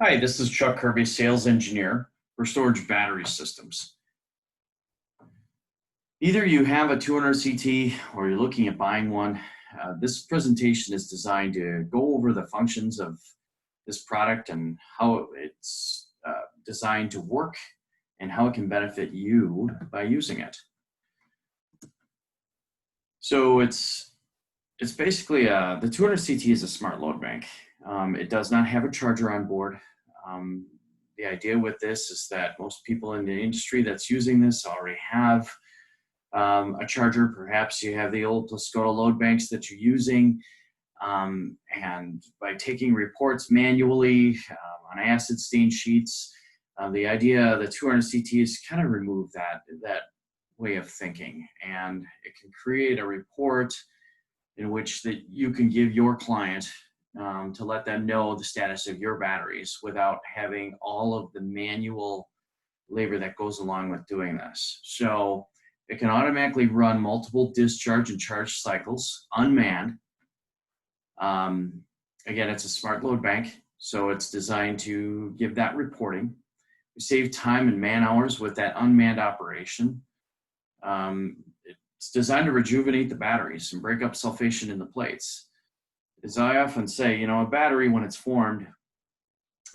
Hi, this is Chuck Kirby, Sales Engineer for Storage Battery Systems. Either you have a 200 CT or you're looking at buying one. This presentation is designed to go over the functions of this product and how it's designed to work and how it can benefit you by using it. So it's basically, the 200 CT is a smart load bank. It does not have a charger on board. The idea with this is that most people in the industry that's using this already have a charger. Perhaps you have the old Plascota load banks that you're using, and by taking reports manually on acid stain sheets, the idea of the 200 CT is kind of remove that way of thinking, and it can create a report in which that you can give your client to let them know the status of your batteries without having all of the manual labor that goes along with doing this. So it can automatically run multiple discharge and charge cycles unmanned. Again, it's a smart load bank, so it's designed to give that reporting. We save time and man hours with that unmanned operation. It's designed to rejuvenate the batteries and break up sulfation in the plates. As I often say, you know, a battery, when it's formed,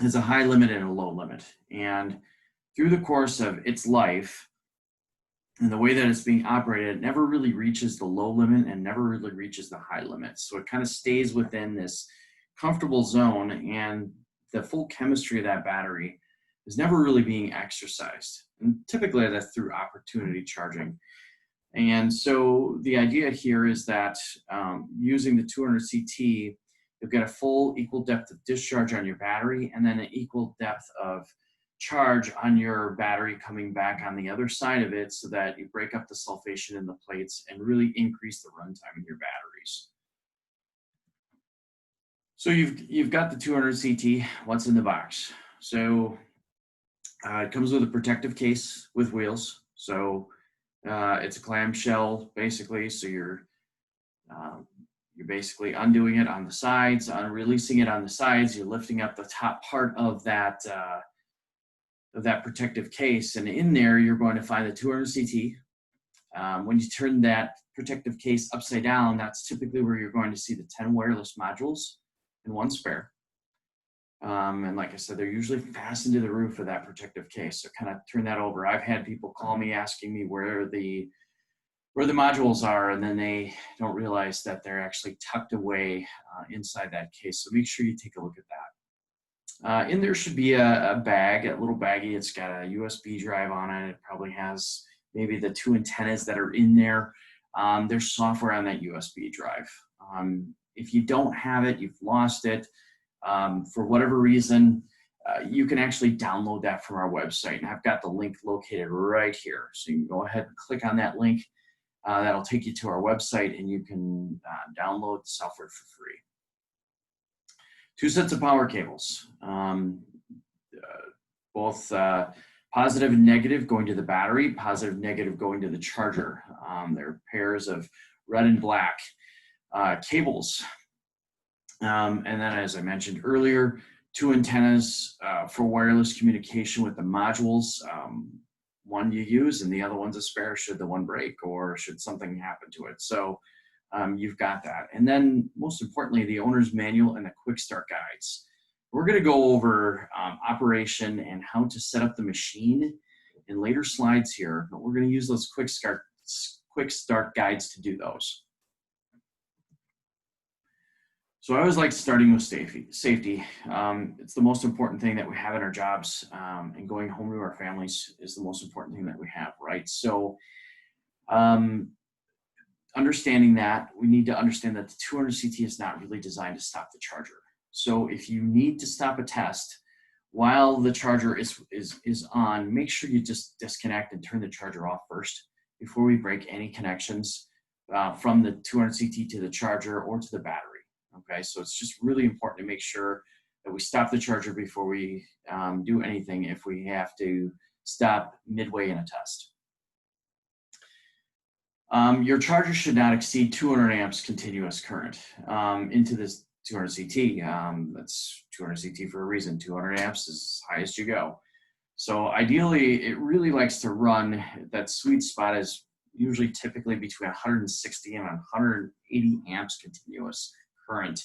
has a high limit and a low limit. And through the course of its life and the way that it's being operated, it never really reaches the low limit and never really reaches the high limit. So it kind of stays within this comfortable zone, and the full chemistry of that battery is never really being exercised. And typically that's through opportunity charging. And so the idea here is that using the 200 CT, you'll get a full equal depth of discharge on your battery and then an equal depth of charge on your battery coming back on the other side of it, so that you break up the sulfation in the plates and really increase the runtime in your batteries. So you've got the 200 CT. What's in the box? So it comes with a protective case with wheels. So it's a clamshell, basically. So you're basically undoing it on the sides, releasing it on the sides. You're lifting up the top part of that protective case, and in there you're going to find the 200 CT. When you turn that protective case upside down, that's typically where you're going to see the 10 wireless modules and one spare. And like I said, they're usually fastened to the roof of that protective case. So kind of turn that over. I've had people call me asking me where the modules are, and then they don't realize that they're actually tucked away inside that case. So make sure you take a look at that. In there should be a bag, a little baggie. It's got a USB drive on it. It probably has maybe the 2 antennas that are in there. There's software on that USB drive. If you don't have it, you've lost it. For whatever reason, you can actually download that from our website, and I've got the link located right here. So you can go ahead and click on that link. That'll take you to our website, and you can download the software for free. 2 sets of power cables, both positive and negative going to the battery, positive, negative going to the charger. They're pairs of red and black cables. And then, as I mentioned earlier, 2 antennas for wireless communication with the modules. One you use and the other one's a spare should the one break or should something happen to it. So you've got that. And then most importantly, the owner's manual and the quick start guides. We're going to go over operation and how to set up the machine in later slides here, but we're going to use those quick start guides to do those. So I always like starting with safety. It's the most important thing that we have in our jobs, and going home to our families is the most important thing that we have, right? So understanding that, we need to understand that the 200 CT is not really designed to stop the charger. So if you need to stop a test while the charger is on, make sure you just disconnect and turn the charger off first before we break any connections from the 200 CT to the charger or to the battery. Okay, so it's just really important to make sure that we stop the charger before we do anything if we have to stop midway in a test. Your charger should not exceed 200 amps continuous current into this 200 CT. That's 200 CT for a reason. 200 amps is as high as you go. So ideally, it really likes to run, that sweet spot is usually typically between 160 and 180 amps continuous current.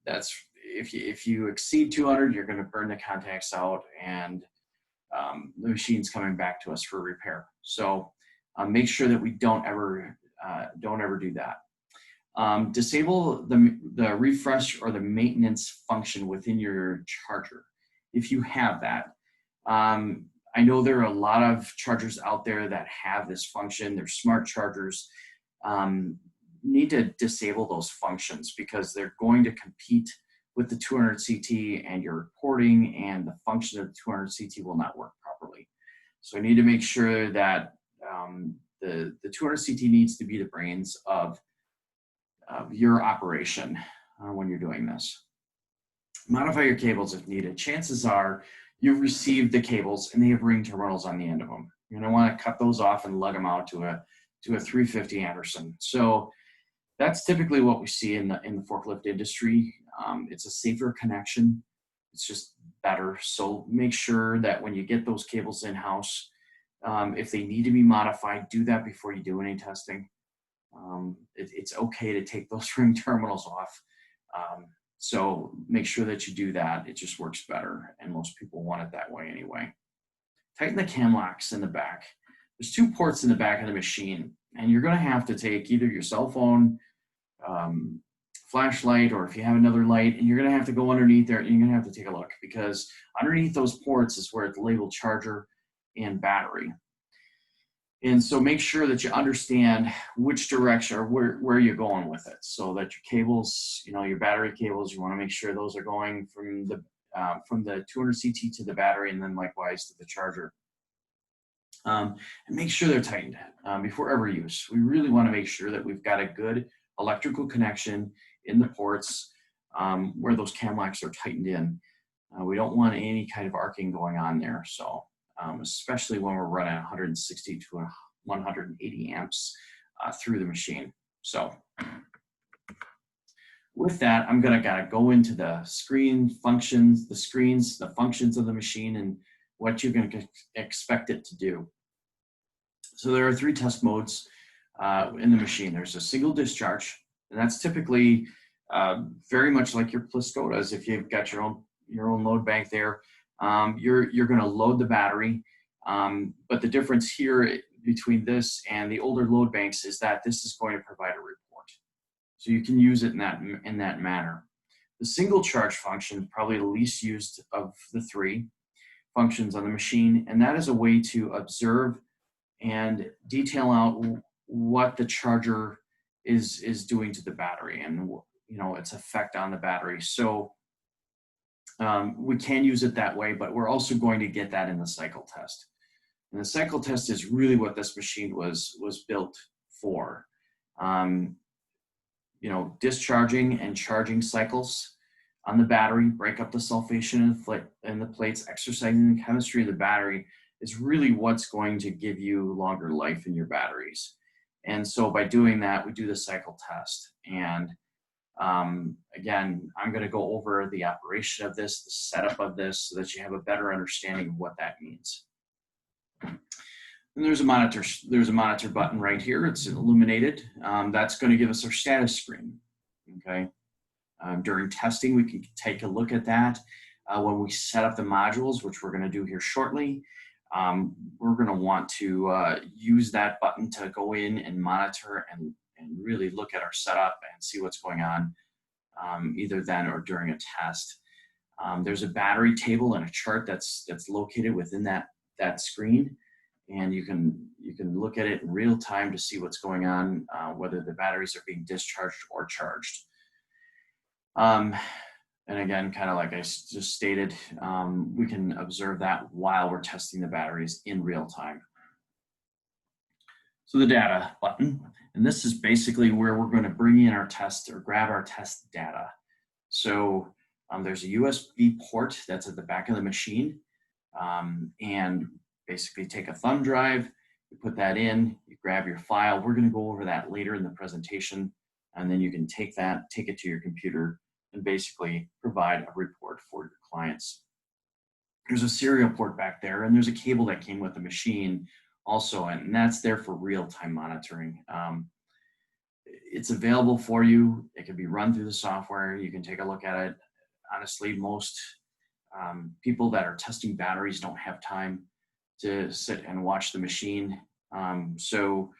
That's if you exceed 200, you're going to burn the contacts out, and the machine's coming back to us for repair. So make sure that we don't ever do that. Disable the refresh or the maintenance function within your charger if you have that. I know there are a lot of chargers out there that have this function. They're smart chargers. Need to disable those functions because they're going to compete with the 200 CT, and your reporting and the function of the 200 CT will not work properly. So I need to make sure that the 200 CT needs to be the brains of your operation when you're doing this. Modify your cables if needed. Chances are you've received the cables and they have ring terminals on the end of them. You're going to want to cut those off and lug them out to a 350 Anderson. So that's typically what we see in the forklift industry. It's a safer connection. It's just better. So make sure that when you get those cables in-house, if they need to be modified, do that before you do any testing. It's okay to take those ring terminals off. So make sure that you do that. It just works better, and most people want it that way anyway. Tighten the cam locks in the back. There's 2 ports in the back of the machine, and you're going to have to take either your cell phone, flashlight, or if you have another light, and you're going to have to go underneath there, and you're going to have to take a look, because underneath those ports is where it's labeled charger and battery. And so make sure that you understand which direction or where you're going with it, so that your cables, your battery cables, you want to make sure those are going from the 200 CT to the battery, and then likewise to the charger. And make sure they're tightened before every use. We really want to make sure that we've got a good electrical connection in the ports where those cam locks are tightened in. We don't want any kind of arcing going on there. So especially when we're running 160 to 180 amps through the machine. So with that, I'm gotta go into the screen functions, the functions of the machine, and what you're going to expect it to do. So there are 3 test modes in the machine. There's a single discharge, and that's typically very much like your Pliscotas. If you've got your own load bank there, you're going to load the battery. But the difference here between this and the older load banks is that this is going to provide a report. So you can use it in that manner. The single charge function, probably the least used of the 3 functions on the machine, and that is a way to observe and detail out what the charger is doing to the battery and its effect on the battery. So we can use it that way, but we're also going to get that in the cycle test. And the cycle test is really what this machine was built for. Discharging and charging cycles on the battery, break up the sulfation in the plates, exercising the chemistry of the battery is really what's going to give you longer life in your batteries. And so by doing that, we do the cycle test. And again, I'm going to go over the operation of this, the setup of this, so that you have a better understanding of what that means. And there's a monitor button right here. It's illuminated. That's going to give us our status screen. Okay. During testing, we can take a look at that. When we set up the modules, which we're going to do here shortly, we're going to want to use that button to go in and monitor and really look at our setup and see what's going on, either then or during a test. There's a battery table and a chart that's located within that screen, and you can look at it in real time to see what's going on, whether the batteries are being discharged or charged. And again, kind of like I just stated, we can observe that while we're testing the batteries in real time. So the data button, and this is basically where we're going to bring in our test or grab our test data. So there's a USB port that's at the back of the machine, and basically take a thumb drive, you put that in, you grab your file. We're going to go over that later in the presentation And then you can take it to your computer and basically provide a report for your clients. There's a serial port back there, and there's a cable that came with the machine also, and that's there for real-time monitoring. It's available for you. It can be run through the software. You can take a look at it. Honestly, most people that are testing batteries don't have time to sit and watch the machine. So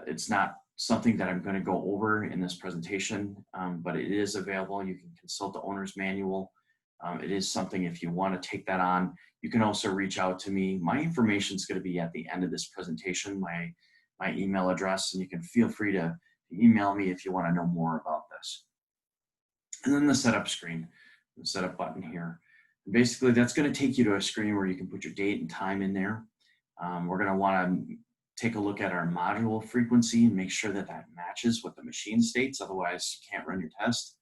it's not something that I'm going to go over in this presentation, but it is available. You can consult the owner's manual. It is something, if you want to take that on, you can also reach out to me. My information is going to be at the end of this presentation, my email address, and you can feel free to email me if you want to know more about this. And then the setup screen, the setup button here. Basically, that's going to take you to a screen where you can put your date and time in there. We're going to want to take a look at our module frequency and make sure that that matches what the machine states. Otherwise, you can't run your test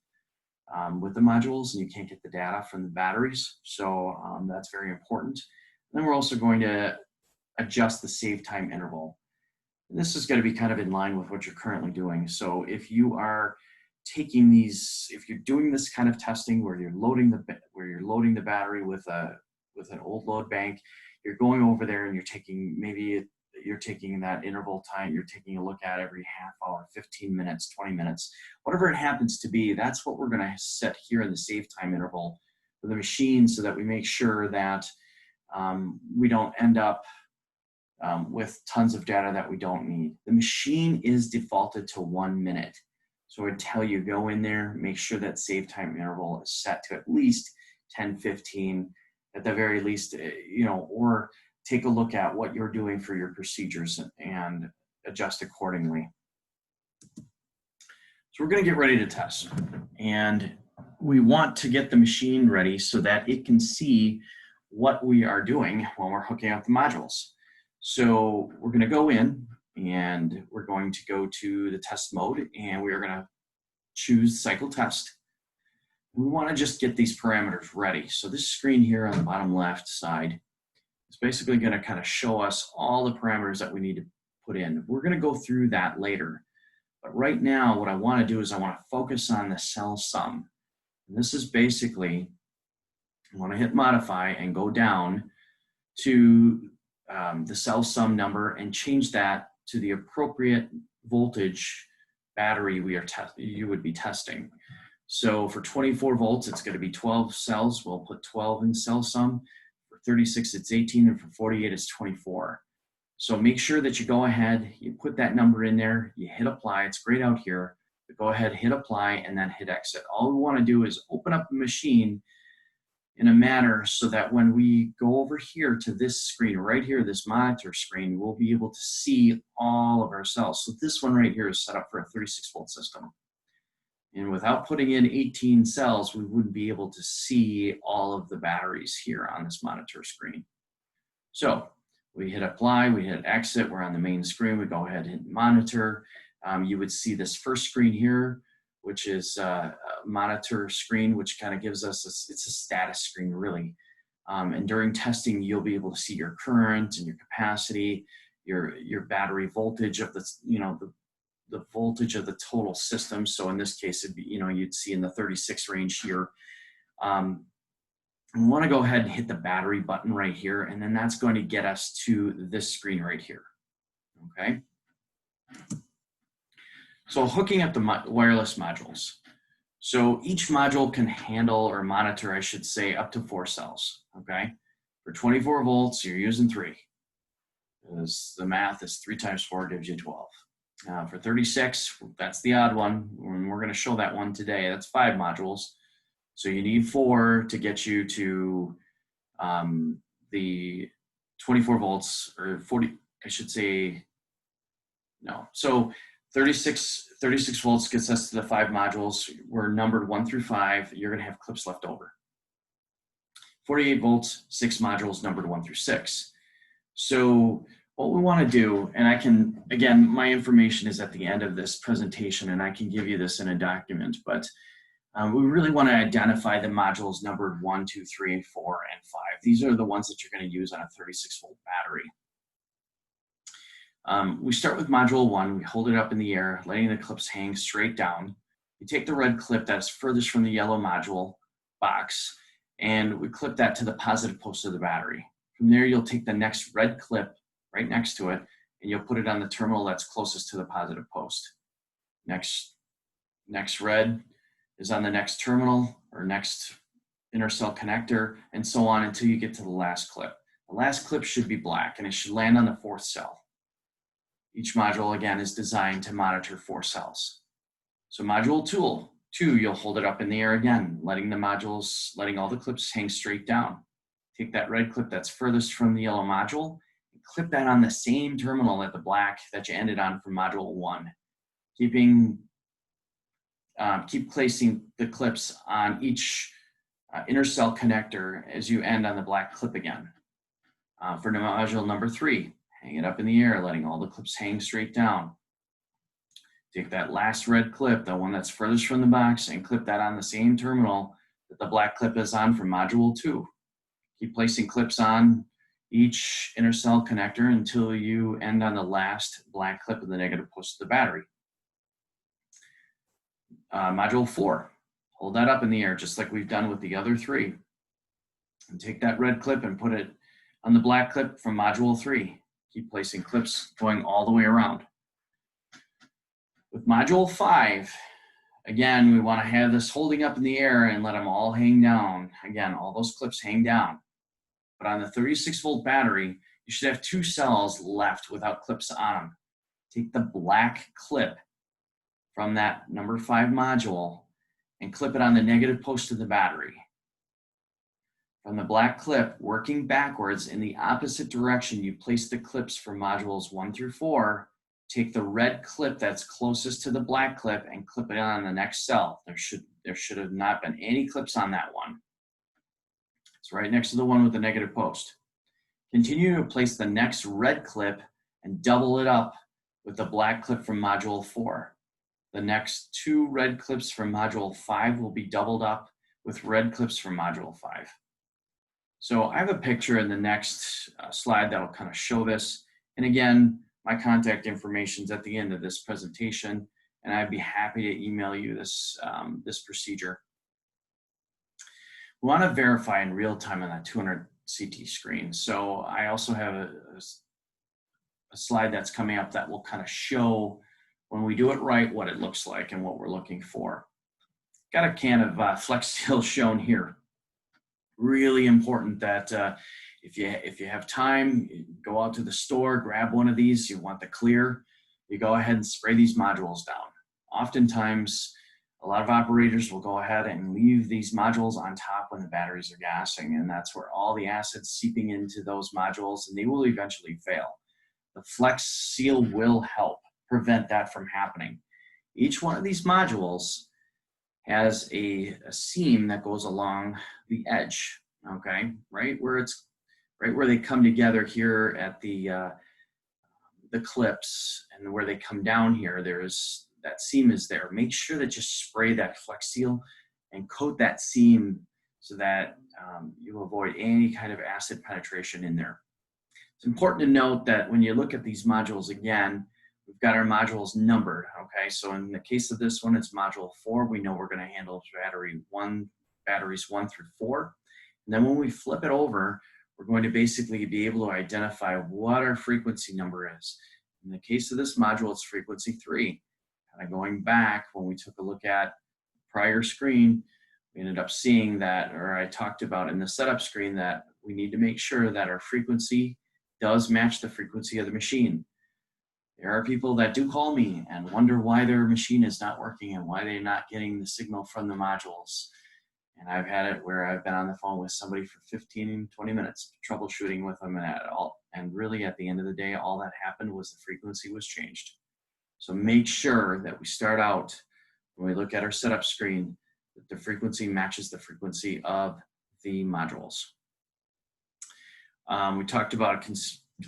with the modules, and you can't get the data from the batteries. So that's very important. And then we're also going to adjust the save time interval. And this is going to be kind of in line with what you're currently doing. So if you are taking these, if you're doing this kind of testing where you're loading the battery with an old load bank, you're going over there and you're taking that interval time, you're taking a look at every half hour, 15 minutes, 20 minutes, whatever it happens to be. That's what we're going to set here in the save time interval for the machine, so that we make sure that we don't end up with tons of data that we don't need. The machine is defaulted to 1 minute. So I'd tell you, go in there, make sure that save time interval is set to at least 10, 15, at the very least, or take a look at what you're doing for your procedures and adjust accordingly. So we're going to get ready to test, and we want to get the machine ready so that it can see what we are doing when we're hooking up the modules. So we're going to go in and we're going to go to the test mode, and we are going to choose cycle test. We want to just get these parameters ready. So this screen here on the bottom left side is basically going to kind of show us all the parameters that we need to put in. We're going to go through that later. But right now, what I want to do is I want to focus on the cell sum. And this is basically, I want to hit modify and go down to the cell sum number and change that to the appropriate voltage battery you would be testing. So for 24 volts, it's going to be 12 cells. We'll put 12 in cell sum. For 36, it's 18, and for 48, it's 24. So make sure that you go ahead, you put that number in there, you hit apply. It's grayed out here, but go ahead, hit apply, and then hit exit. All we want to do is open up the machine in a manner so that when we go over here to this screen right here, this monitor screen, we'll be able to see all of our cells. So this one right here is set up for a 36 volt system. And without putting in 18 cells, we wouldn't be able to see all of the batteries here on this monitor screen. So we hit apply, we hit exit, we're on the main screen, we go ahead and hit monitor. You would see this first screen here, which is a monitor screen, which kind of gives us, it's a status screen really. And during testing, you'll be able to see your current and your capacity, your battery voltage of the voltage of the total system. So in this case, it'd be, you'd see in the 36 range here. We want to go ahead and hit the battery button right here, and then that's going to get us to this screen right here, okay? So hooking up the wireless modules. So each module can handle or monitor, I should say, up to 4 cells, okay? For 24 volts, you're using 3. Because the math is 3 times 4 gives you 12. For 36, that's the odd one, and we're going to show that one today. That's 5 modules. So you need 4 to get you to the 24 volts, or 40, I should say, no. So 36 volts gets us to the 5 modules. We're numbered 1 through 5. You're going to have clips left over. 48 volts, 6 modules numbered 1 through 6. So what we want to do, and I can, again, my information is at the end of this presentation, and I can give you this in a document, but we really want to identify the modules numbered 1, 2, 3, 4, and 5. These are the ones that you're going to use on a 36 volt battery. We start with module 1. We hold it up in the air, letting the clips hang straight down. We take the red clip that's furthest from the yellow module box, and we clip that to the positive post of the battery. From there, you'll take the next red clip right next to it, and you'll put it on the terminal that's closest to the positive post. Next red is on the next terminal or next inner cell connector, and so on until you get to the last clip. The last clip should be black, and it should land on the 4th cell. Each module, again, is designed to monitor 4 cells. So module 2, you'll hold it up in the air again, letting all the clips hang straight down. Take that red clip that's furthest from the yellow module and clip that on the same terminal at the black that you ended on from module 1. Keep placing the clips on each inner cell connector as you end on the black clip again. For module number 3, hang it up in the air, letting all the clips hang straight down. Take that last red clip, the one that's furthest from the box, and clip that on the same terminal that the black clip is on from module 2. Keep placing clips on each inner cell connector until you end on the last black clip of the negative post of the battery. Module 4, hold that up in the air just like we've done with the other 3. And take that red clip and put it on the black clip from module 3. Keep placing clips going all the way around. With module 5, again, we want to have this holding up in the air and let them all hang down. Again, all those clips hang down. But on the 36-volt battery, you should have 2 cells left without clips on them. Take the black clip from that number 5 module and clip it on the negative post of the battery. From the black clip, working backwards in the opposite direction, you place the clips for modules 1 through 4. Take the red clip that's closest to the black clip and clip it on the next cell. There should have not been any clips on that one. It's right next to the one with the negative post. Continue to place the next red clip and double it up with the black clip from module 4. The next 2 red clips from module 5 will be doubled up with red clips from module 5. So I have a picture in the next slide that will kind of show this. And again, my contact information is at the end of this presentation, and I'd be happy to email you this procedure. We want to verify in real time on that 200 CT screen. So I also have a slide that's coming up that will kind of show when we do it right what it looks like and what we're looking for. Got a can of Flex Seal shown here. Really important that if you have time, you go out to the store, grab one of these. You want the clear, you go ahead and spray these modules down. Oftentimes, a lot of operators will go ahead and leave these modules on top when the batteries are gassing, and that's where all the acid's seeping into those modules, and they will eventually fail. The Flex Seal will help prevent that from happening. Each one of these modules has a seam that goes along the edge, okay, right where they come together here at the clips, and where they come down here, there's that seam is there. Make sure that you spray that Flex Seal and coat that seam so that you avoid any kind of acid penetration in there. It's important to note that when you look at these modules again, we've got our modules numbered, okay? So in the case of this one, it's module 4. We know we're going to handle batteries 1 through 4. And then when we flip it over, we're going to basically be able to identify what our frequency number is. In the case of this module, it's frequency 3. Kind of going back, when we took a look at the prior screen, we ended up seeing that, or I talked about in the setup screen, that we need to make sure that our frequency does match the frequency of the machine. There are people that do call me and wonder why their machine is not working and why they're not getting the signal from the modules. And I've had it where I've been on the phone with somebody for 15, 20 minutes troubleshooting with them, and really at the end of the day, all that happened was the frequency was changed. So make sure that we start out, when we look at our setup screen, that the frequency matches the frequency of the modules. We talked about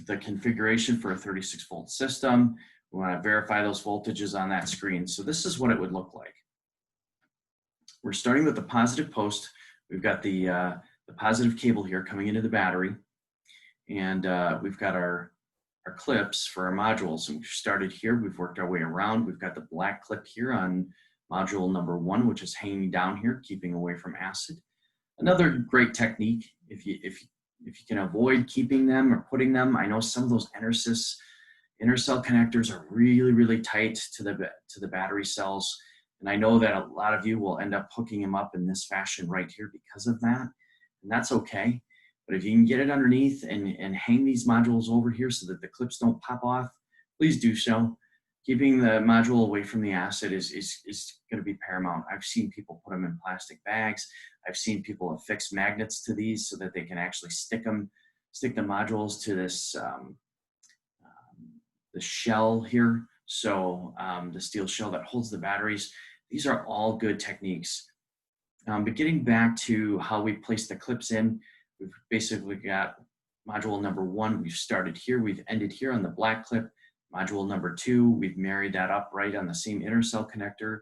the configuration for a 36-volt system. We want to verify those voltages on that screen. So this is what it would look like. We're starting with the positive post. We've got the positive cable here coming into the battery, and we've got our clips for our modules. And we've started here, we've worked our way around. We've got the black clip here on module number 1, which is hanging down here, keeping away from acid. Another great technique, if you can avoid keeping them or putting them, I know some of those inner cell connectors are really, really tight to the battery cells. And I know that a lot of you will end up hooking them up in this fashion right here because of that. And that's okay. But if you can get it underneath and hang these modules over here so that the clips don't pop off, please do so. Keeping the module away from the acid is going to be paramount. I've seen people put them in plastic bags. I've seen people affix magnets to these so that they can actually stick the modules to this the shell here. So the steel shell that holds the batteries. These are all good techniques. But getting back to how we place the clips in, we've basically got module number 1. We've started here. We've ended here on the black clip. Module number 2, we've married that up right on the same inner cell connector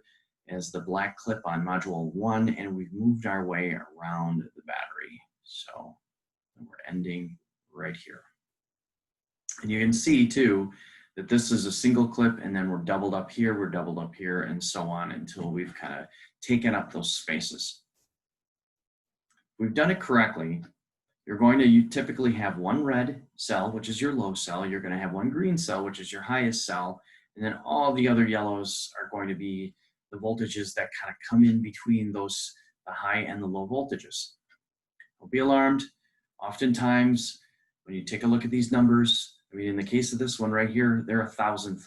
as the black clip on module 1, and we've moved our way around the battery. So we're ending right here. And you can see too that this is a single clip, and then we're doubled up here, and so on until we've kind of taken up those spaces. If we've done it correctly, you're going to typically have one red cell, which is your low cell. You're going to have one green cell, which is your highest cell. And then all the other yellows are going to be the voltages that kind of come in between those, the high and the low voltages. Don't be alarmed. Oftentimes, when you take a look at these numbers, I mean, in the case of this one right here, they're 1,000th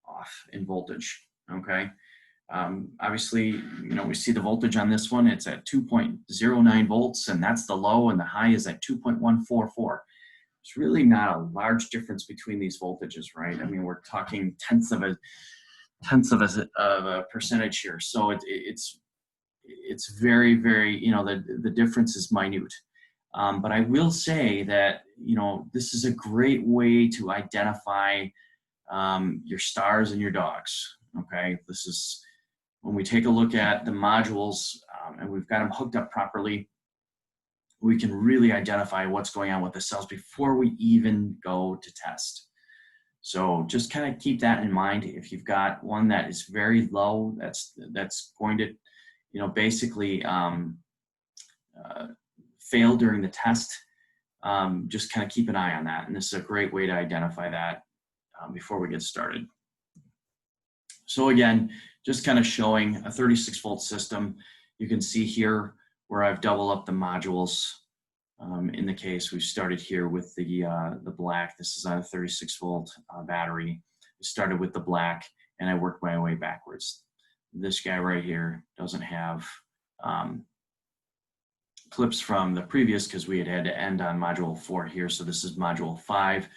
off in voltage, okay? Obviously, you know, we see the voltage on this one, it's at 2.09 volts, and that's the low, and the high is at 2.144. It's really not a large difference between these voltages, right? I mean, we're talking tenths of a percentage here. So it's very, very, you know, the difference is minute. But I will say that, you know, this is a great way to identify your stars and your dogs, okay? This is, when we take a look at the modules and we've got them hooked up properly, we can really identify what's going on with the cells before we even go to test. So just kind of keep that in mind. If you've got one that is very low, that's going to, you know, basically fail during the test, just kind of keep an eye on that. And this is a great way to identify that before we get started. So again, just kind of showing a 36-volt system. You can see here where I've doubled up the modules. In the case, we've started here with the black. This is on a 36-volt battery. We started with the black, and I worked my way backwards. This guy right here doesn't have clips from the previous because we had to end on module 4 here. So this is module 5.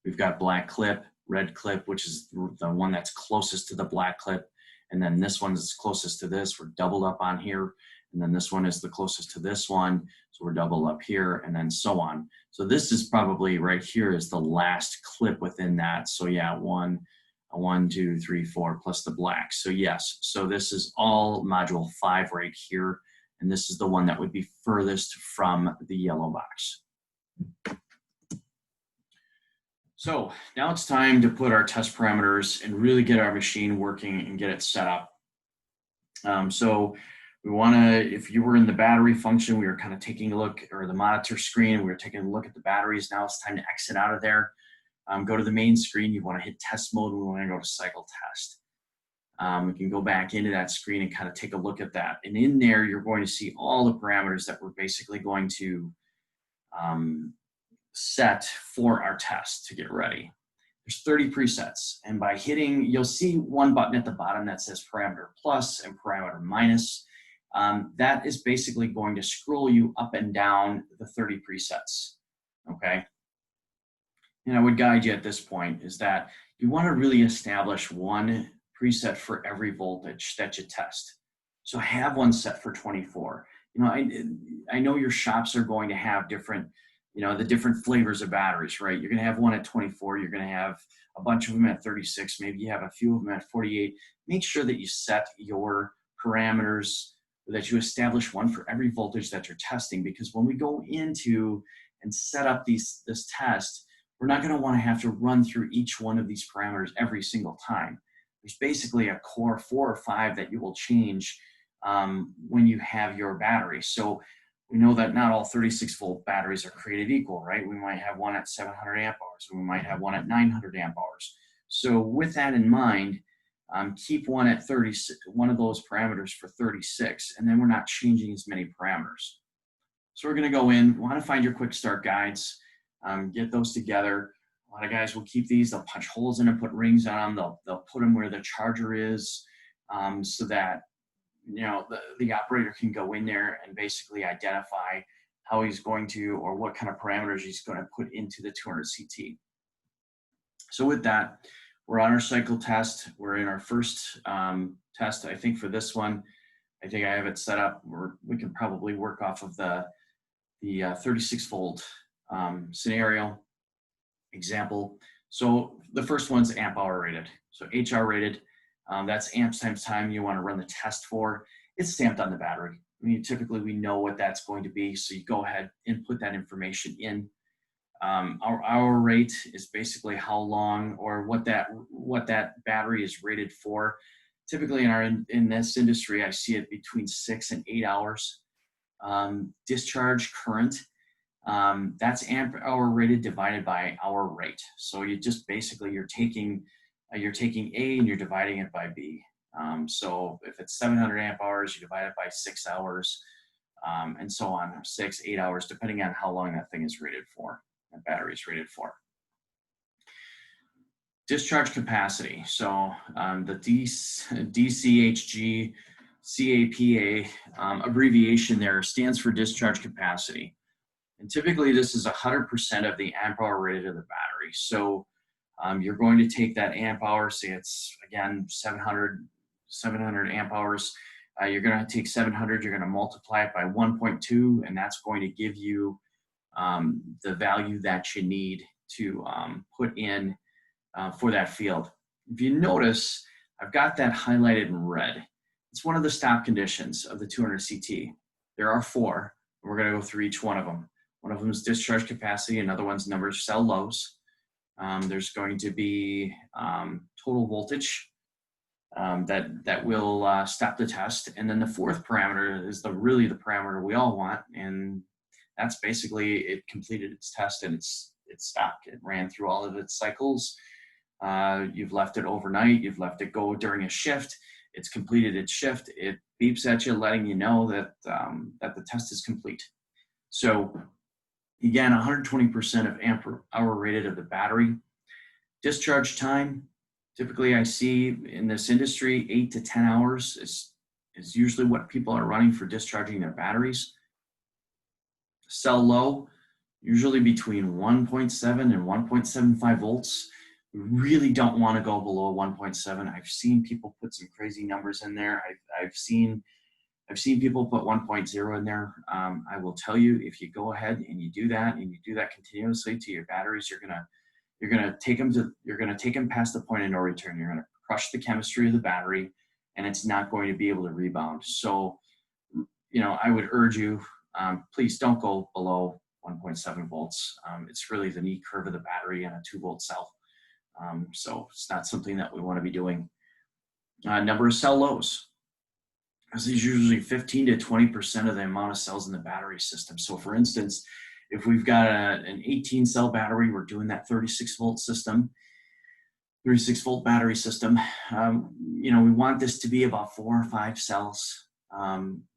We've got black clip, red clip, which is the one that's closest to the black clip. And then this one is closest to this. We're doubled up on here. And then this one is the closest to this one. So we're doubled up here, and then so on. So this is probably right here is the last clip within that. So yeah, 1, 2, 3, 4 plus the black. So yes, so this is all module 5 right here. And this is the one that would be furthest from the yellow box. So now it's time to put our test parameters and really get our machine working and get it set up. So we want to, if you were in the battery function, we were kind of taking a look, or the monitor screen, we were taking a look at the batteries. Now it's time to exit out of there. Go to the main screen. You want to hit test mode. We want to go to cycle test. We can go back into that screen and kind of take a look at that. And in there, you're going to see all the parameters that we're basically going to set for our test to get ready. There's 30 presets, and by hitting, you'll see one button at the bottom that says parameter plus and parameter minus. That is basically going to scroll you up and down the 30 presets, okay? And I would guide you at this point is that you want to really establish one preset for every voltage that you test. So have one set for 24. You know, I know your shops are going to have different, you know, the different flavors of batteries, right? You're going to have one at 24. You're going to have a bunch of them at 36. Maybe you have a few of them at 48. Make sure that you set your parameters, that you establish one for every voltage that you're testing, because when we go into and set up this test, we're not going to want to have to run through each one of these parameters every single time. There's basically a core 4 or 5 that you will change when you have your battery. So we know that not all 36-volt batteries are created equal, right? We might have one at 700 amp hours, we might have one at 900 amp hours. So with that in mind, keep one at 30, one of those parameters for 36, and then we're not changing as many parameters. So we're going to go in, want to find your quick start guides, get those together. A lot of guys will keep these, they'll punch holes in them, put rings on them, they'll put them where the charger is, so that the operator can go in there and basically identify how he's going to, or what kind of parameters he's going to put into the 200 CT. So with that, we're on our cycle test. We're in our first test. I think for this one, I think I have it set up where we can probably work off of the 36-volt scenario example. So the first one's amp hour rated. So HR rated, that's amps times time you want to run the test for. It's stamped on the battery. I mean, typically we know what that's going to be, so you go ahead and put that information in. Our hour rate is basically how long or what that battery is rated for. Typically in this industry, I see it between 6 and 8 hours. Discharge current, that's amp hour rated divided by hour rate. So you just basically you're taking A and you're dividing it by B. So if it's 700 amp hours, you divide it by 6 hours, and so on, 6, 8 hours, depending on how long that thing is rated for, that battery is rated for. Discharge capacity. So the DCHG CAPA abbreviation there stands for discharge capacity. And typically this is 100% of the amp hour rated of the battery. So you're going to take that amp hour, say it's again 700 amp hours. You're going to take 700, you're going to multiply it by 1.2, and that's going to give you the value that you need to put in for that field. If you notice, I've got that highlighted in red. It's one of the stop conditions of the 200 CT. There are 4, and we're going to go through each one of them. One of them is discharge capacity, another one's number of cell lows. There's going to be total voltage that will stop the test. And then the 4th parameter is really the parameter we all want, and that's basically it completed its test and it's stopped. It ran through all of its cycles. You've left it overnight, you've left it go during a shift, it's completed its shift, it beeps at you letting you know that, that the test is complete. So again, 120% of amp hour rated of the battery. Discharge time, typically I see in this industry, 8 to 10 hours is usually what people are running for discharging their batteries. Cell low, usually between 1.7 and 1.75 volts. We really don't want to go below 1.7. I've seen people put some crazy numbers in there. I've seen people put 1.0 in there. I will tell you, if you go ahead and you do that continuously to your batteries, you're gonna take them past the point of no return. You're gonna crush the chemistry of the battery, and it's not going to be able to rebound. So, I would urge you, please don't go below 1.7 volts. It's really the need curve of the battery and a 2-volt cell. So it's not something that we want to be doing. Number of cell lows. This is usually 15 to 20% of the amount of cells in the battery system. So for instance, if we've got an 18 cell battery, we're doing that 36-volt system, 36-volt battery system. We want this to be about 4 or 5 cells.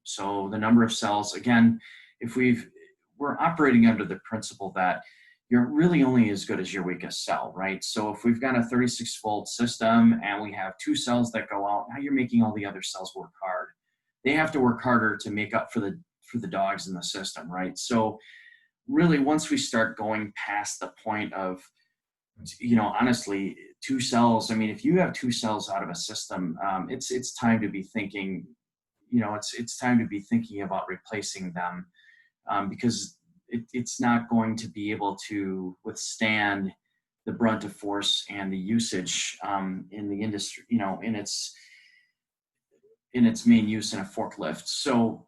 So the number of cells, again, if we're operating under the principle that you're really only as good as your weakest cell, right? So if we've got a 36-volt system and we have 2 cells that go out, now you're making all the other cells work hard. They have to work harder to make up for the dogs in the system, right? So really, once we start going past the point of, honestly, 2 cells, I mean, if you have 2 cells out of a system, it's time to be thinking, it's time to be thinking about replacing them, because it's not going to be able to withstand the brunt of force and the usage in the industry, in its main use in a forklift. So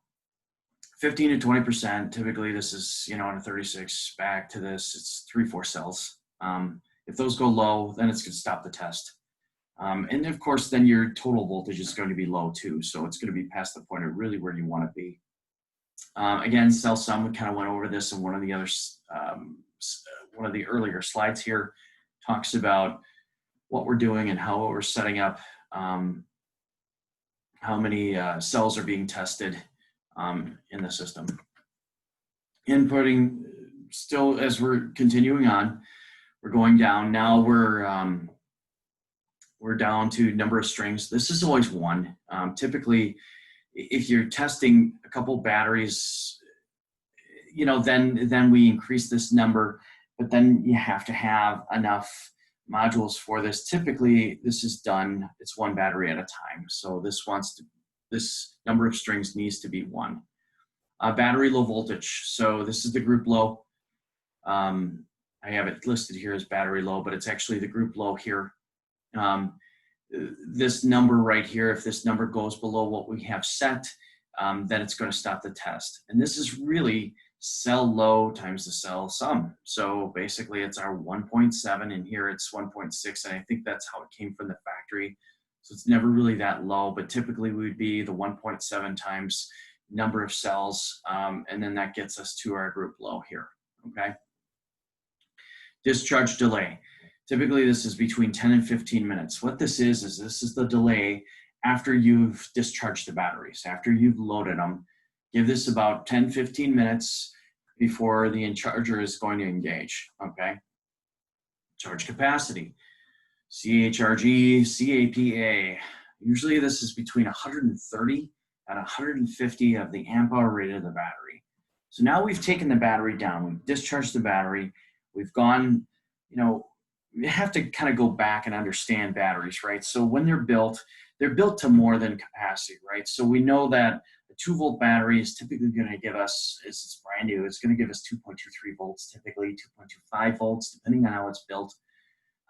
15 to 20%, typically this is, on a 36, back to this, it's 3-4 cells. If those go low, then it's going to stop the test. And of course, then your total voltage is going to be low too. So it's going to be past the point of really where you want to be. Again, cell sum, we kind of went over this in one of the earlier slides here, talks about what we're doing and how we're setting up, how many cells are being tested in the system. Inputting, still as we're continuing on, we're going down. Now we're down to number of strings. This is always one. Typically, if you're testing a couple batteries, you know, then we increase this number, but then you have to have enough modules for this. Typically, this is done, it's one battery at a time. So this number of strings needs to be one. Battery low voltage. So this is the group low. I have it listed here as battery low, but it's actually the group low here. This number right here, if this number goes below what we have set, then it's going to stop the test. And this is really cell low times the cell sum. So basically it's our 1.7, and here it's 1.6, and I think that's how it came from the factory. So it's never really that low, but typically we would be the 1.7 times number of cells, and then that gets us to our group low here, okay? Discharge delay. Typically this is between 10 and 15 minutes. What this is this is the delay after you've discharged the batteries, after you've loaded them. Give this about 10, 15 minutes before the charger is going to engage, okay? Charge capacity, CHRG, CAPA. Usually this is between 130 and 150 of the amp hour rated of the battery. So now we've taken the battery down, we've discharged the battery, we've gone, you know, we have to kind of go back and understand batteries, right? So when they're built to more than capacity, right? So we know that a 2-volt battery is typically going to give us, as it's brand new, it's going to give us 2.23 volts, typically 2.25 volts, depending on how it's built,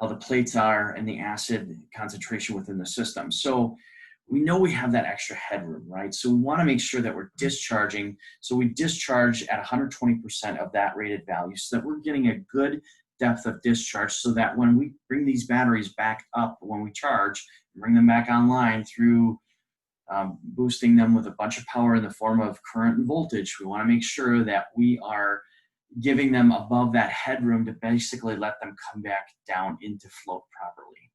how the plates are, and the acid concentration within the system. So we know we have that extra headroom, right? So we want to make sure that we're discharging. So we discharge at 120% of that rated value so that we're getting a good depth of discharge, so that when we bring these batteries back up, when we charge, bring them back online through boosting them with a bunch of power in the form of current and voltage, we want to make sure that we are giving them above that headroom to basically let them come back down into float properly.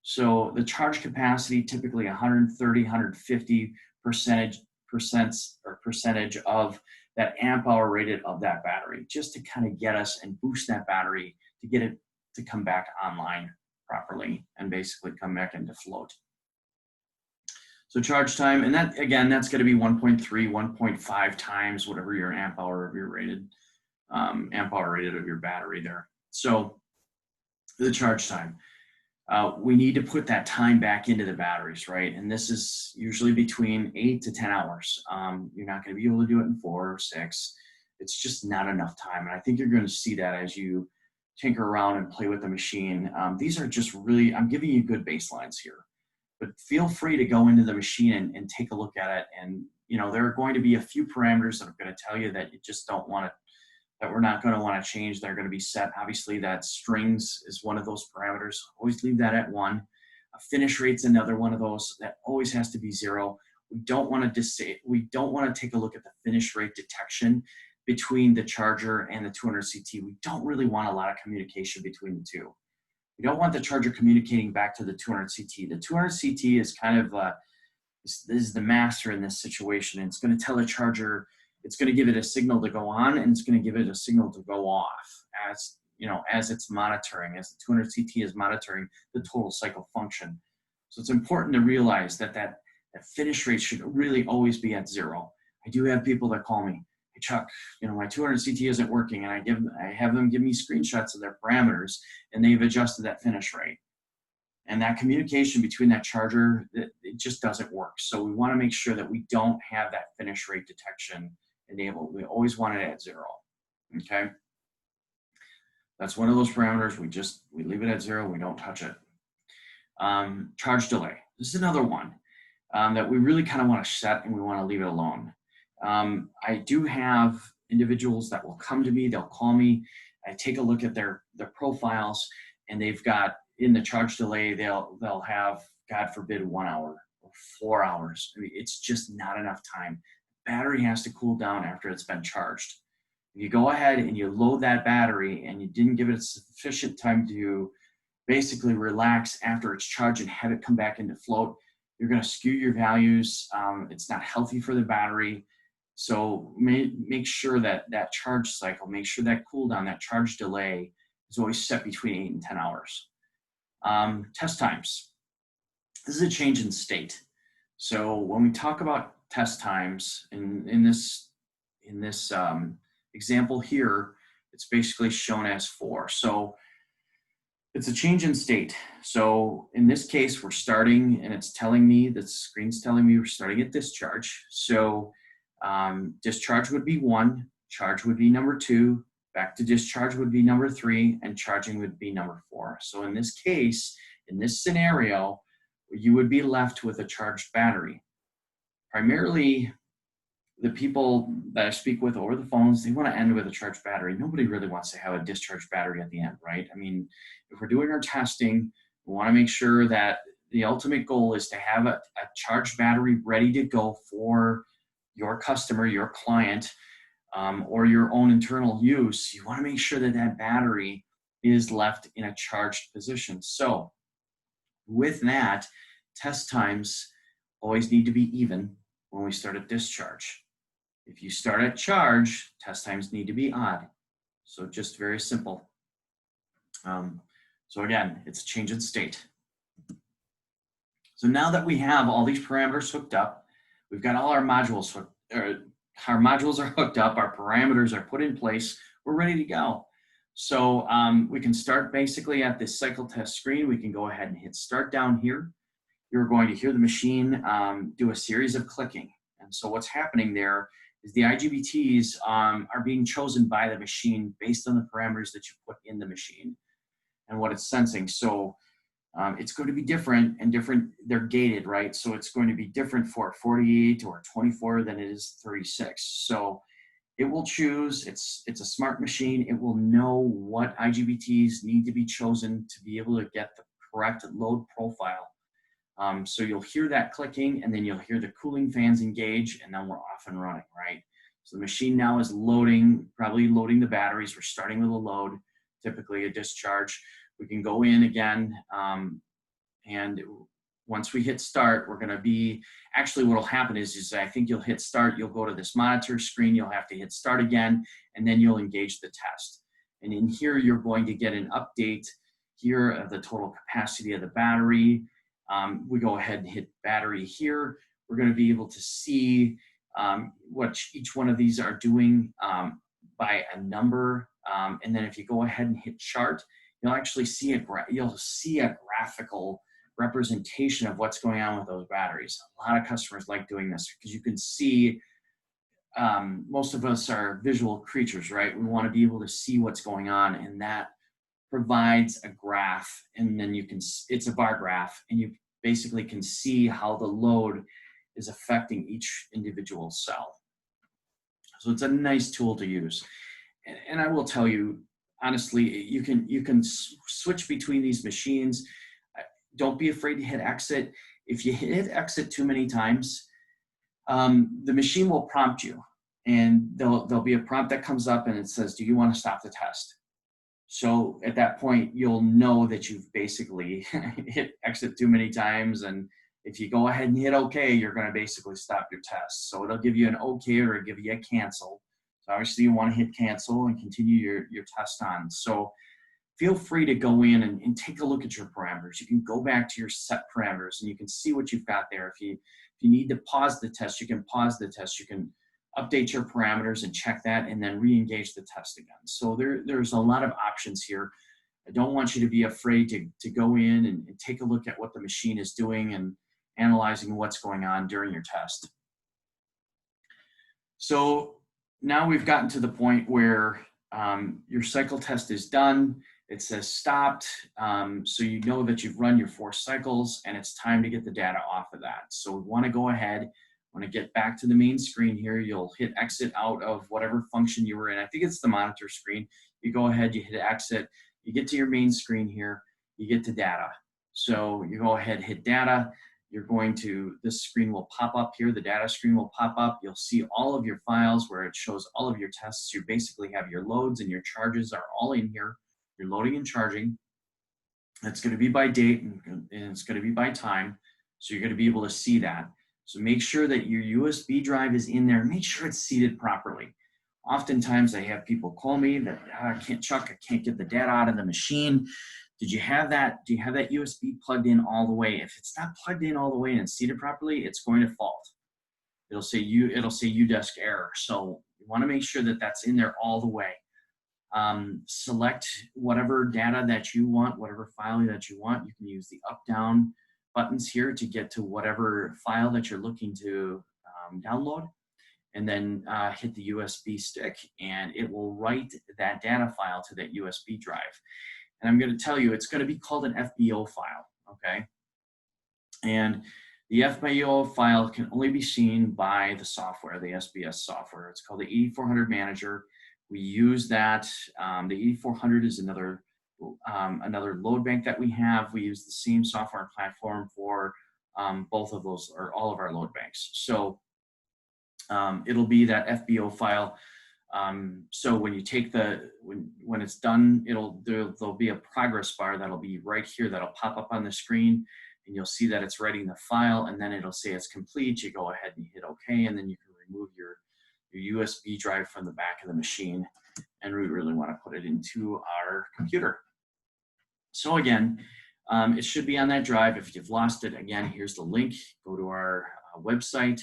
So the charge capacity, typically 130, 150 percentage of that amp hour rated of that battery, just to kind of get us and boost that battery to get it to come back online properly and basically come back into float. So charge time, and that again, that's going to be 1.3, 1.5 times whatever your amp hour of your rated of your battery there. So the charge time, we need to put that time back into the batteries, right? And this is usually between 8 to 10 hours. You're not going to be able to do it in 4 or 6. It's just not enough time. And I think you're going to see that as you tinker around and play with the machine. These are just really, I'm giving you good baselines here, but feel free to go into the machine and take a look at it. And, you know, there are going to be a few parameters that I'm going to tell you that you just don't want to, that we're not going to want to change. They're going to be set. Obviously, that strings is one of those parameters. Always leave that at 1. A finish rate's another one of those that always has to be 0. We don't want to take a look at the finish rate detection between the charger and the 200CT. We don't really want a lot of communication between the two. We don't want the charger communicating back to the 200CT. The 200CT is kind of is the master in this situation, and it's going to tell the charger, it's going to give it a signal to go on, and it's going to give it a signal to go off as, you know, as it's monitoring, as the 200CT is monitoring the total cycle function. So it's important to realize that that finish rate should really always be at 0. I do have people that call me, hey Chuck, you know, my 200CT isn't working, and I have them give me screenshots of their parameters, and they've adjusted that finish rate. And that communication between that charger, it just doesn't work. So we want to make sure that we don't have that finish rate detection enabled. We always want it at 0, okay? That's one of those parameters. We leave it at 0, we don't touch it. Charge delay. This is another one that we really kind of want to set, and we want to leave it alone. I do have individuals that will come to me, they'll call me, I take a look at their profiles, and they've got in the charge delay, they'll have, God forbid, 1 hour or 4 hours. I mean, it's just not enough time. Battery has to cool down after it's been charged. If you go ahead and you load that battery and you didn't give it sufficient time to basically relax after it's charged and have it come back into float, you're going to skew your values. It's not healthy for the battery. So make sure that that charge cycle, make sure that cooldown, that charge delay is always set between 8 and 10 hours. Test times. This is a change in state. So when we talk about test times in this example here, it's basically shown as 4. So it's a change in state. So in this case, we're starting, and it's telling me, the screen's telling me we're starting at discharge. So discharge would be 1, charge would be number 2, back to discharge would be number 3, and charging would be number 4. So in this case, in this scenario, you would be left with a charged battery. Primarily, the people that I speak with over the phones, they want to end with a charged battery. Nobody really wants to have a discharged battery at the end, right? I mean, if we're doing our testing, we want to make sure that the ultimate goal is to have a charged battery ready to go for your customer, your client, or your own internal use. You want to make sure that that battery is left in a charged position. So with that, test times always need to be even when we start at discharge. If you start at charge, test times need to be odd. So just very simple. So again, it's a change in state. So now that we have all these parameters hooked up, we've got all our modules hooked, our modules are hooked up, our parameters are put in place, we're ready to go. So we can start basically at this cycle test screen. We can go ahead and hit start down here. You're going to hear the machine do a series of clicking. And so what's happening there is the IGBTs are being chosen by the machine based on the parameters that you put in the machine and what it's sensing. So it's going to be different, and they're gated, right? So it's going to be different for 48 or 24 than it is 36. So it will choose, it's a smart machine. It will know what IGBTs need to be chosen to be able to get the correct load profile. So you'll hear that clicking, and then you'll hear the cooling fans engage, and then we're off and running, right? So the machine now is loading, probably loading the batteries. We're starting with a load, typically a discharge. We can go in again, and once we hit start, we're gonna be, actually what'll happen is I think you'll hit start, you'll go to this monitor screen, you'll have to hit start again, and then you'll engage the test. And in here, you're going to get an update here of the total capacity of the battery. We go ahead and hit battery here. We're going to be able to see what each one of these are doing by a number. And then if you go ahead and hit chart, you'll actually see a graphical representation of what's going on with those batteries. A lot of customers like doing this because you can see, most of us are visual creatures, right? We want to be able to see what's going on, and that provides a graph, and then it's a bar graph, and you basically can see how the load is affecting each individual cell. So it's a nice tool to use. And I will tell you, honestly, you can switch between these machines. Don't be afraid to hit exit. If you hit exit too many times, the machine will prompt you, and there'll be a prompt that comes up and it says, do you want to stop the test? So at that point, you'll know that you've basically hit exit too many times. And if you go ahead and hit OK, you're going to basically stop your test. So it'll give you an OK or it'll give you a cancel. So obviously you want to hit cancel and continue your test on. So feel free to go in and take a look at your parameters. You can go back to your set parameters and you can see what you've got there. If you need to pause the test, you can pause the test. You can update your parameters and check that, and then re-engage the test again. So there's a lot of options here. I don't want you to be afraid to go in and take a look at what the machine is doing and analyzing what's going on during your test. So now we've gotten to the point where your cycle test is done. It says stopped, so you know that you've run your 4 cycles and it's time to get the data off of that. So we want to go ahead, When I get back to the main screen here, you'll hit exit out of whatever function you were in. I think it's the monitor screen. You go ahead, you hit exit, you get to your main screen here, you get to data. So you go ahead, hit data. You're going to, this screen will pop up here, the data screen will pop up. You'll see all of your files where it shows all of your tests. You basically have your loads and your charges are all in here. You're loading and charging. It's going to be by date and it's going to be by time. So you're going to be able to see that. So make sure that your USB drive is in there. Make sure it's seated properly. Oftentimes I have people call me that, Chuck, I can't get the data out of the machine. Did you have that? Do you have that USB plugged in all the way? If it's not plugged in all the way and seated properly, it's going to fault. It'll say UDESC error. So you want to make sure that that's in there all the way. Select whatever data that you want, whatever file that you want. You can use the up-down buttons here to get to whatever file that you're looking to download, and then hit the USB stick and it will write that data file to that USB drive. And I'm going to tell you, it's going to be called an FBO file, okay? And the FBO file can only be seen by the software, the SBS software. It's called the 8400 Manager. We use that. The 8400 is another load bank that we have. We use the same software platform for both of those, or all of our load banks. So it'll be that FBO file. So when you take when it's done, there'll be a progress bar that'll be right here that'll pop up on the screen, and you'll see that it's writing the file, and then it'll say it's complete. You go ahead and hit OK, and then you can remove your USB drive from the back of the machine, and we really want to put it into our computer. So again, it should be on that drive. If you've lost it, again, here's the link. Go to our website.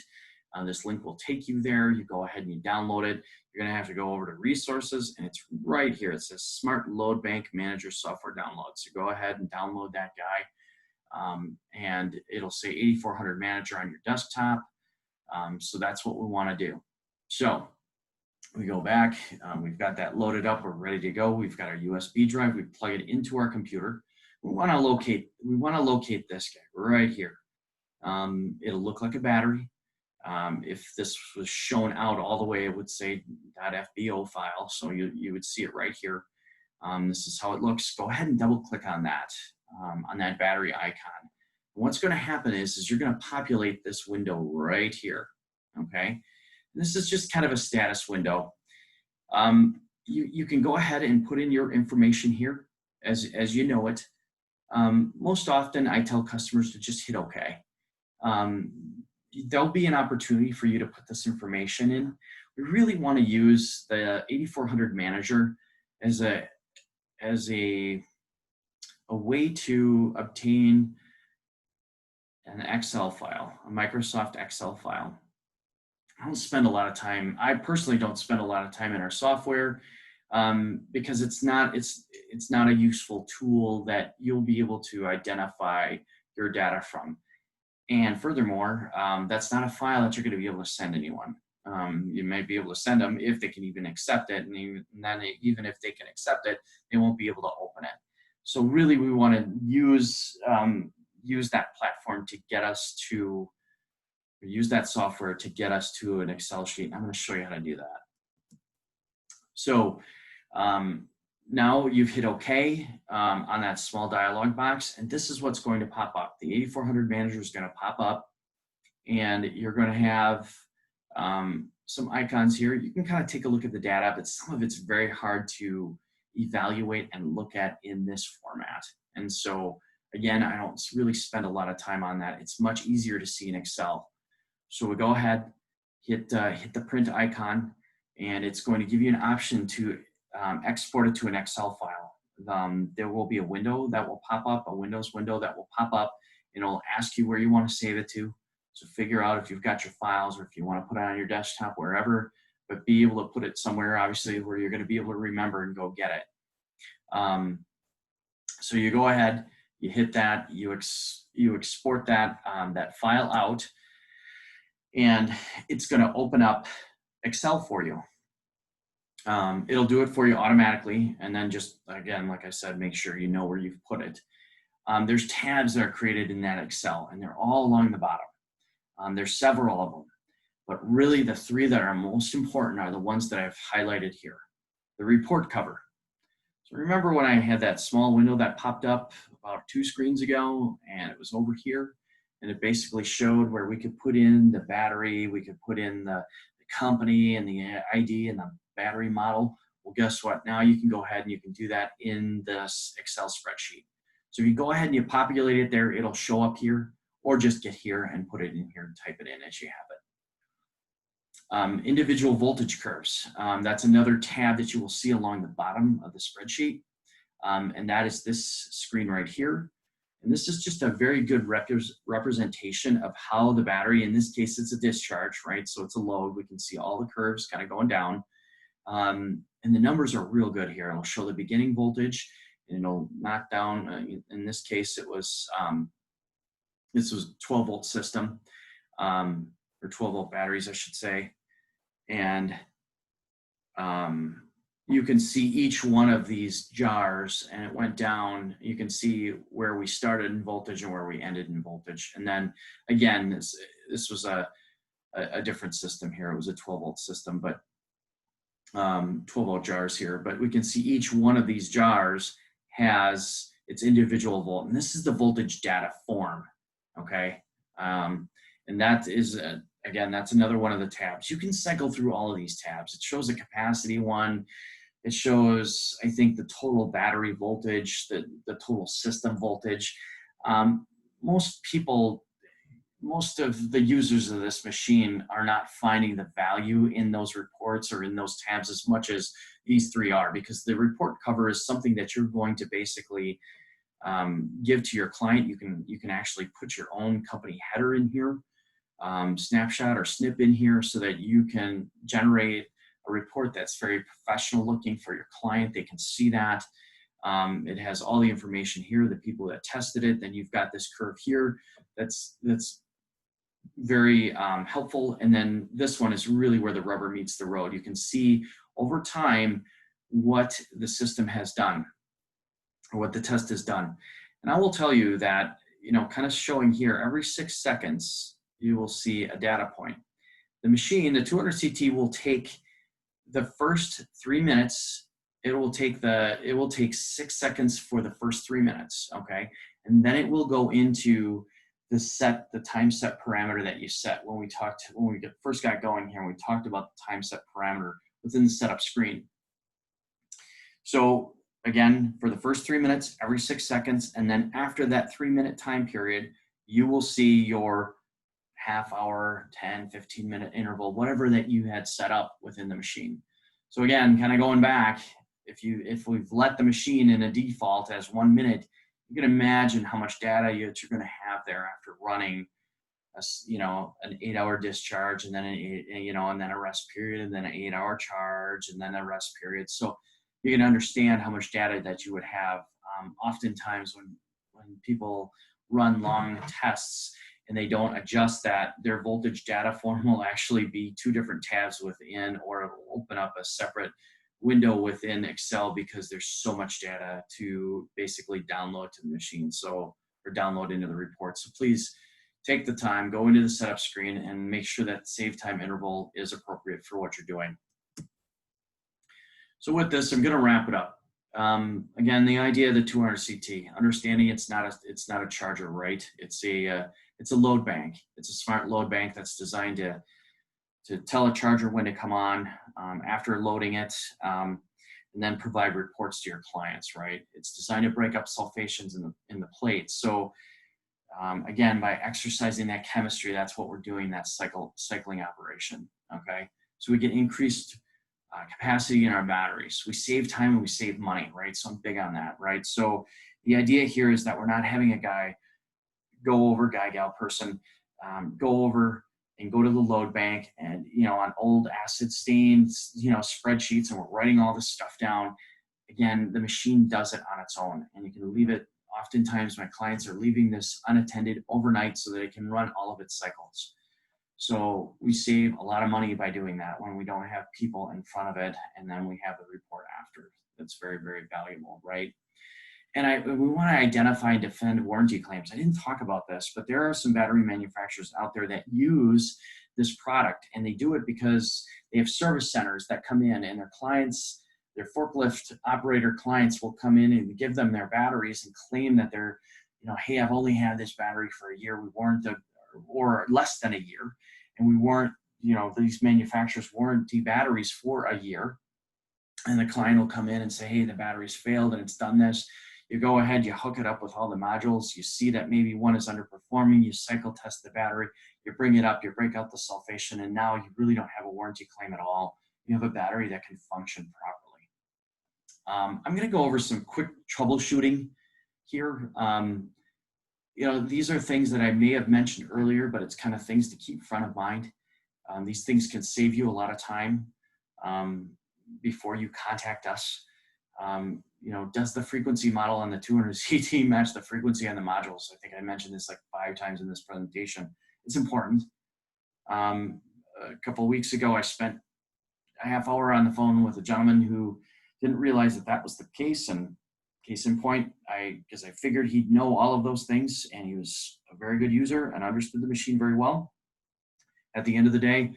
This link will take you there. You go ahead and you download it. You're going to have to go over to resources, and it's right here. It says Smart Load Bank Manager Software Download. So go ahead and download that guy, and it'll say 8400 Manager on your desktop. So that's what we want to do. So we go back, we've got that loaded up, we're ready to go. We've got our USB drive, we plug it into our computer. We want to locate this guy right here. It'll look like a battery. If this was shown out all the way, it would say .fbo file. So you would see it right here. This is how it looks. Go ahead and double click on that battery icon. And what's going to happen is you're going to populate this window right here. Okay. This is just kind of a status window. You can go ahead and put in your information here as you know it. Most often I tell customers to just hit OK. There'll be an opportunity for you to put this information in. We really want to use the 8400 Manager as a way to obtain an Excel file, a Microsoft Excel file. I don't spend a lot of time. I personally don't spend a lot of time in our software because it's not a useful tool that you'll be able to identify your data from. And furthermore, that's not a file that you're going to be able to send anyone. You might be able to send them if they can even accept it, and then even if they can accept it, they won't be able to open it. So really, we want to use that platform to get us to use that software to get us to an Excel sheet. And I'm going to show you how to do that. So now you've hit OK on that small dialog box, and this is what's going to pop up. The 8400 Manager is going to pop up, and you're going to have some icons here. You can kind of take a look at the data, but some of it's very hard to evaluate and look at in this format. And so again, I don't really spend a lot of time on that. It's much easier to see in Excel. So we go ahead, hit the print icon, and it's going to give you an option to export it to an Excel file. There will be a window that will pop up, a Windows window that will pop up, and it'll ask you where you want to save it to. So figure out if you've got your files or if you want to put it on your desktop, wherever, but be able to put it somewhere, obviously, where you're going to be able to remember and go get it. So you go ahead, you hit that, you export that file out, and it's going to open up Excel for you. It'll do it for you automatically, and then just, again, like I said, make sure you know where you've put it. There's tabs that are created in that Excel, and they're all along the bottom. There's several of them. But really the three that are most important are the ones that I've highlighted here. The report cover. So remember when I had that small window that popped up about 2 screens ago, and it was over here, and it basically showed where we could put in the battery, we could put in the company and the ID and the battery model. Well, guess what? Now you can go ahead and you can do that in this Excel spreadsheet. So if you go ahead and you populate it there, it'll show up here, or just get here and put it in here and type it in as you have it. Individual voltage curves. That's another tab that you will see along the bottom of the spreadsheet. And that is this screen right here. And this is just a very good representation of how the battery, in this case, it's a discharge, right? So it's a load. We can see all the curves kind of going down. And the numbers are real good here. It'll show the beginning voltage, and it'll knock down, in this case, it was, this was 12-volt system, or 12-volt batteries, I should say. And you can see each one of these jars, and it went down. You can see where we started in voltage and where we ended in voltage. And then again, this was a different system here. It was a 12-volt system, but 12-volt jars here. But we can see each one of these jars has its individual volt, and this is the voltage data form. Okay, and that is again, that's another one of the tabs. You can cycle through all of these tabs. It shows a capacity one. It shows, I think, the total battery voltage, the total system voltage. Most of the users of this machine are not finding the value in those reports or in those tabs as much as these three are, because the report cover is something that you're going to basically give to your client. You can actually put your own company header in here, snapshot or snip in here, so that you can generate a report that's very professional looking for your client. They can see that. It has all the information here, the people that tested it. Then you've got this curve here that's very helpful. And then this one is really where the rubber meets the road. You can see over time what the system has done, or what the test has done. And I will tell you that, kind of showing here, every 6 seconds, you will see a data point. The machine, the 200CT, will take the first 3 minutes. It will take 6 seconds for the first 3 minutes, okay? And then it will go into the time set parameter that you set when we first got going here. We talked about the time set parameter within the setup screen. So again, for the first 3 minutes, every 6 seconds, and then after that 3-minute time period, you will see your half hour, 10, 15-minute interval, whatever that you had set up within the machine. So again, kind of going back, if we've let the machine in a default as 1 minute, you can imagine how much data you're going to have there after running an 8-hour discharge, and then and then a rest period, and then an 8-hour charge, and then a rest period. So you can understand how much data that you would have. Oftentimes when people run long tests and they don't adjust that, their voltage data form will actually be 2 different tabs within, or it will open up a separate window within Excel, because there's so much data to basically download to the machine, or download into the report. So please take the time, go into the setup screen, and make sure that save time interval is appropriate for what you're doing. So with this, I'm going to wrap it up. Again, the idea of the 200CT, understanding it's not a charger, right? It's a load bank. It's a smart load bank that's designed to tell a charger when to come on after loading it, and then provide reports to your clients, right? It's designed to break up sulfations in the plate. So again, by exercising that chemistry, that's what we're doing, that cycling operation, okay? So we get increased capacity in our batteries. We save time and we save money, right? So I'm big on that, right? So the idea here is that we're not having a guy, gal person, go over and go to the load bank and, on old acid stained, spreadsheets, and we're writing all this stuff down. Again, the machine does it on its own, and you can leave it. Oftentimes my clients are leaving this unattended overnight so that it can run all of its cycles. So we save a lot of money by doing that when we don't have people in front of it, and then we have the report after. That's very, very valuable, right? And we want to identify and defend warranty claims. I didn't talk about this, but there are some battery manufacturers out there that use this product, and they do it because they have service centers that come in, and their clients, their forklift operator clients will come in and give them their batteries and claim that they're, hey, I've only had this battery for a year. We warrant or less than a year, and we warrant, these manufacturers warranty batteries for a year. And the client will come in and say, hey, the battery's failed and it's done this. You go ahead, you hook it up with all the modules. You see that maybe one is underperforming. You cycle test the battery. You bring it up, you break out the sulfation, and now you really don't have a warranty claim at all. You have a battery that can function properly. I'm going to go over some quick troubleshooting here. These are things that I may have mentioned earlier, but it's kind of things to keep front of mind. These things can save you a lot of time before you contact us. Does the frequency model on the 200CT match the frequency on the modules? I think I mentioned this like 5 times in this presentation. It's important. A couple of weeks ago, I spent a half hour on the phone with a gentleman who didn't realize that that was the case. And case in point, because I figured he'd know all of those things, and he was a very good user and understood the machine very well. At the end of the day,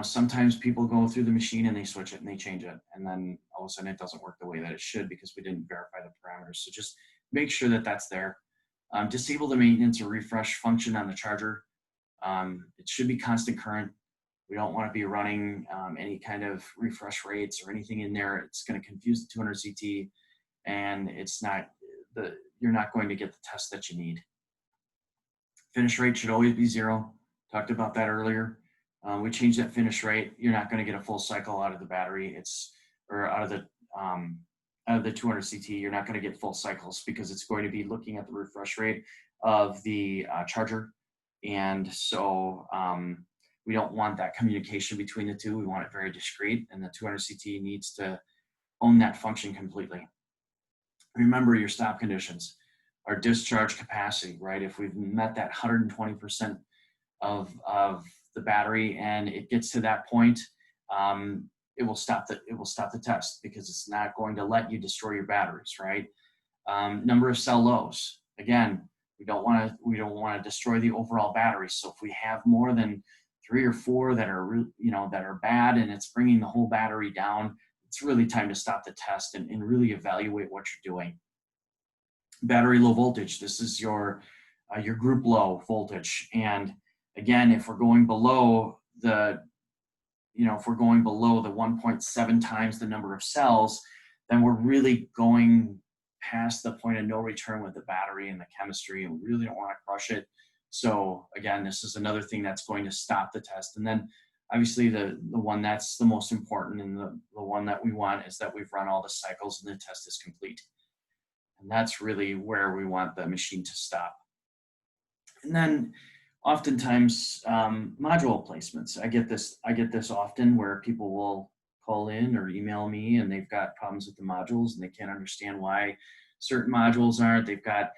sometimes people go through the machine and they switch it and they change it, and then all of a sudden it doesn't work the way that it should because we didn't verify the parameters. So just make sure that that's there. Disable the maintenance or refresh function on the charger. It should be constant current. We don't want to be running any kind of refresh rates or anything in there. It's going to confuse the 200CT, and you're not going to get the test that you need. Finish rate should always be 0. Talked about that earlier. We changed that finish rate. You're not going to get a full cycle out of the battery. Out of the 200CT. You're not going to get full cycles because it's going to be looking at the refresh rate of the charger. And so we don't want that communication between the two. We want it very discreet, and the 200CT needs to own that function completely. Remember your stop conditions, our discharge capacity, right? If we've met that 120% of the battery and it gets to that point, it will stop the test because it's not going to let you destroy your batteries, right? Number of cell lows. Again, we don't want to destroy the overall battery. So if we have more than 3 or 4 that are bad and it's bringing the whole battery down, it's really time to stop the test and really evaluate what you're doing. Battery low voltage. This is your group low voltage. And again, if we're going below the 1.7 times the number of cells, then we're really going past the point of no return with the battery and the chemistry, and we really don't want to crush it. So again, this is another thing that's going to stop the test. And then obviously the one that's the most important and the one that we want is that we've run all the cycles and the test is complete. And that's really where we want the machine to stop. And then oftentimes module placements. I get this often where people will call in or email me and they've got problems with the modules and they can't understand why certain modules aren't. They've got,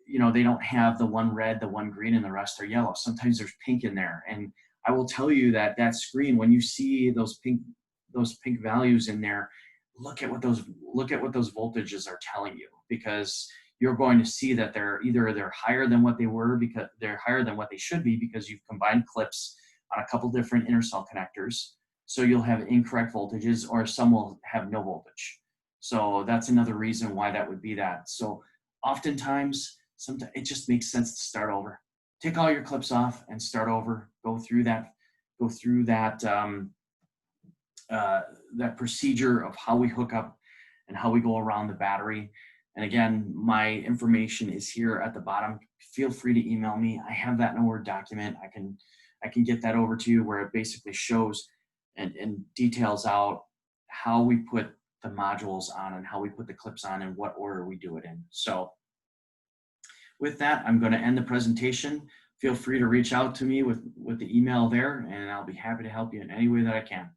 they don't have the one red, the one green, and the rest are yellow. Sometimes there's pink in there. And I will tell you that screen, when you see those pink values in there, look at what those voltages are telling you, because you're going to see that they're higher than what they were because they're higher than what they should be because you've combined clips on a couple different intercell connectors. So you'll have incorrect voltages, or some will have no voltage. So that's another reason why that would be that. So oftentimes, sometimes it just makes sense to start over. Take all your clips off and start over. Go through that procedure of how we hook up and how we go around the battery. And again, my information is here at the bottom. Feel free to email me. I have that in a Word document. I can get that over to you, where it basically shows and details out how we put the modules on and how we put the clips on and what order we do it in. So with that, I'm going to end the presentation. Feel free to reach out to me with the email there, and I'll be happy to help you in any way that I can.